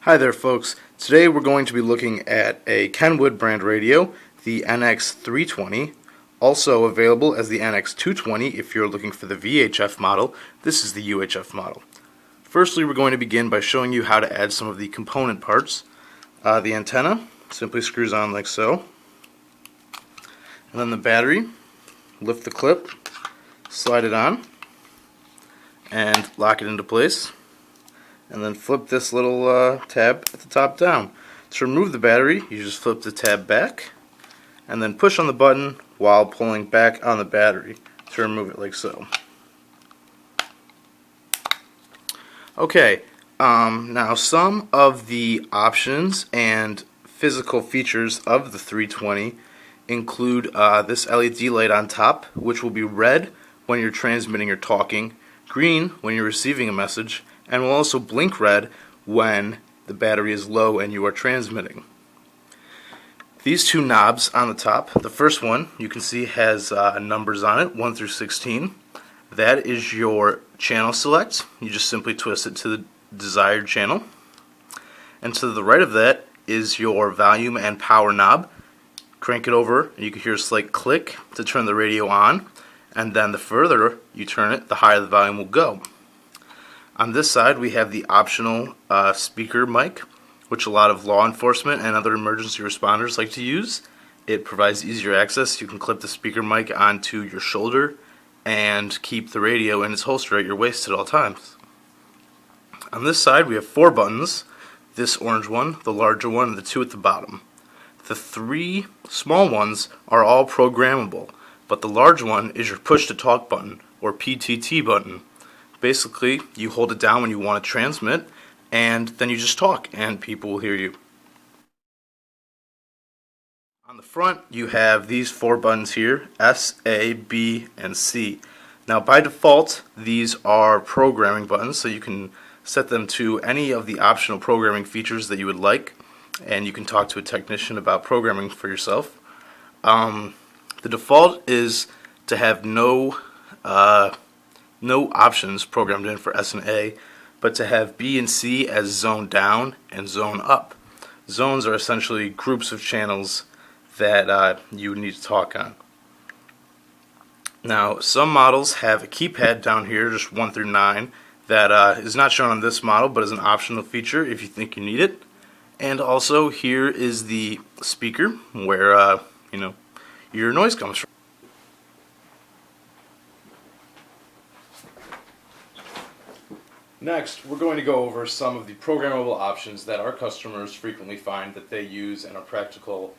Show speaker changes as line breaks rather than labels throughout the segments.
Hi there folks, today we're going to be looking at a Kenwood brand radio, the NX-320, also available as the NX-220 if you're looking for the VHF model. This is the UHF model. Firstly, we're going to begin by showing you how to add some of the component parts. The antenna simply screws on like so, and then the battery, lift the clip, slide it on, and lock it into place. And then flip this little tab at the top down. To remove the battery, you just flip the tab back and then push on the button while pulling back on the battery to remove it like so. Okay, now some of the options and physical features of the 320 include this LED light on top, which will be red when you're transmitting or talking, green when you're receiving a message, and will also blink red when the battery is low and you are transmitting. These two knobs on the top, the first one you can see has numbers on it, 1 through 16. That is your channel select. You just simply twist it to the desired channel. And to the right of that is your volume and power knob. Crank it over and you can hear a slight click to turn the radio on, and then the further you turn it, the higher the volume will go. On this side we have the optional speaker mic, which a lot of law enforcement and other emergency responders like to use. It provides easier access. You can clip the speaker mic onto your shoulder and keep the radio in its holster at your waist at all times. On this side we have 4 buttons, this orange one, the larger one, and the 2 at the bottom. The 3 small ones are all programmable, but the large one is your push to talk button, or PTT button. Basically, you hold it down when you want to transmit, and then you just talk, and people will hear you. On the front, you have these 4 buttons here, S, A, B, and C. Now, by default, these are programming buttons, so you can set them to any of the optional programming features that you would like, and you can talk to a technician about programming for yourself. The default is to have no options programmed in for S and A, but to have B and C as zone down and zone up. Zones are essentially groups of channels that you would need to talk on. Now, some models have a keypad down here, just 1 through 9, that is not shown on this model, but is an optional feature if you think you need it. And also, here is the speaker where your noise comes from. Next, we're going to go over some of the programmable options that our customers frequently find that they use and are practical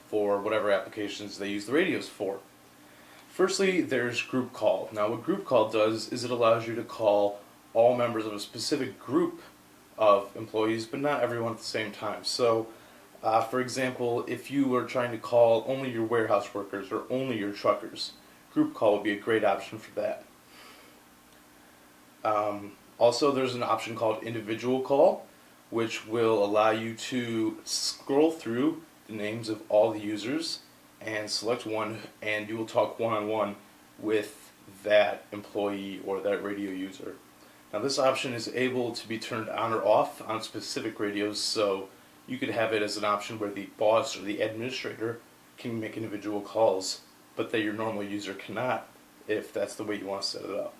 for whatever applications they use the radios for. Firstly, there's group call. Now, what group call does is it allows you to call all members of a specific group of employees, but not everyone at the same time. So, for example, if you were trying to call only your warehouse workers or only your truckers, group call would be a great option for that. Also, there's an option called individual call, which will allow you to scroll through the names of all the users and select one, and you will talk one-on-one with that employee or that radio user. Now, this option is able to be turned on or off on specific radios, so you could have it as an option where the boss or the administrator can make individual calls, but that your normal user cannot, if that's the way you want to set it up.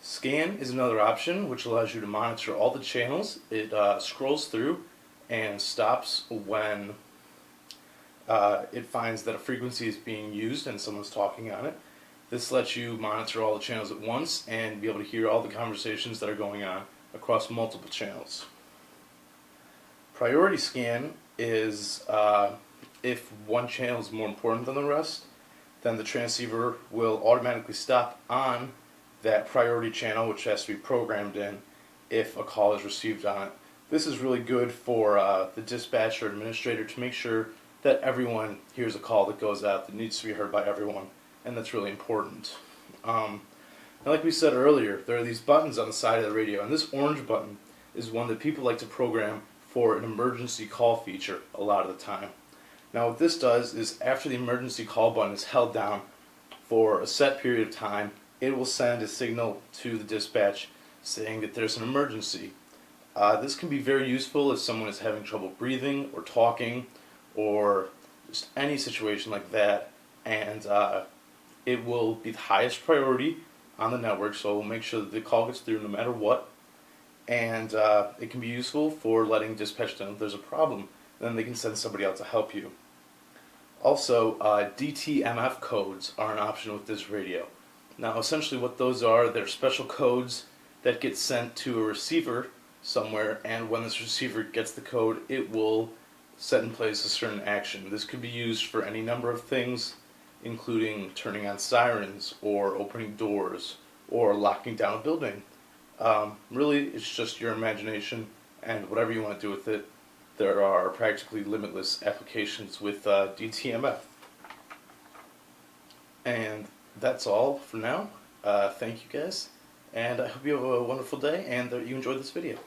Scan is another option which allows you to monitor all the channels. It scrolls through and stops when it finds that a frequency is being used and someone's talking on it. This lets you monitor all the channels at once and be able to hear all the conversations that are going on across multiple channels. Priority scan is if one channel is more important than the rest, then the transceiver will automatically stop on that priority channel, which has to be programmed in if a call is received on it. This is really good for the dispatcher or administrator to make sure that everyone hears a call that goes out that needs to be heard by everyone, and that's really important. And like we said earlier, there are these buttons on the side of the radio, and this orange button is one that people like to program for an emergency call feature a lot of the time. Now, what this does is after the emergency call button is held down for a set period of time, it will send a signal to the dispatch saying that there's an emergency. This can be very useful if someone is having trouble breathing or talking or just any situation like that, and it will be the highest priority on the network, so we'll make sure that the call gets through no matter what. And it can be useful for letting dispatch know if there's a problem, then they can send somebody out to help you. Also, Dtmf codes are an option with this radio. Now, essentially what those are, they're special codes that get sent to a receiver somewhere, and when this receiver gets the code, it will set in place a certain action. This could be used for any number of things, including turning on sirens, or opening doors, or locking down a building. Really, it's just your imagination and whatever you want to do with it. There are practically limitless applications with Dtmf. And that's all for now. Thank you guys, and I hope you have a wonderful day and that you enjoyed this video.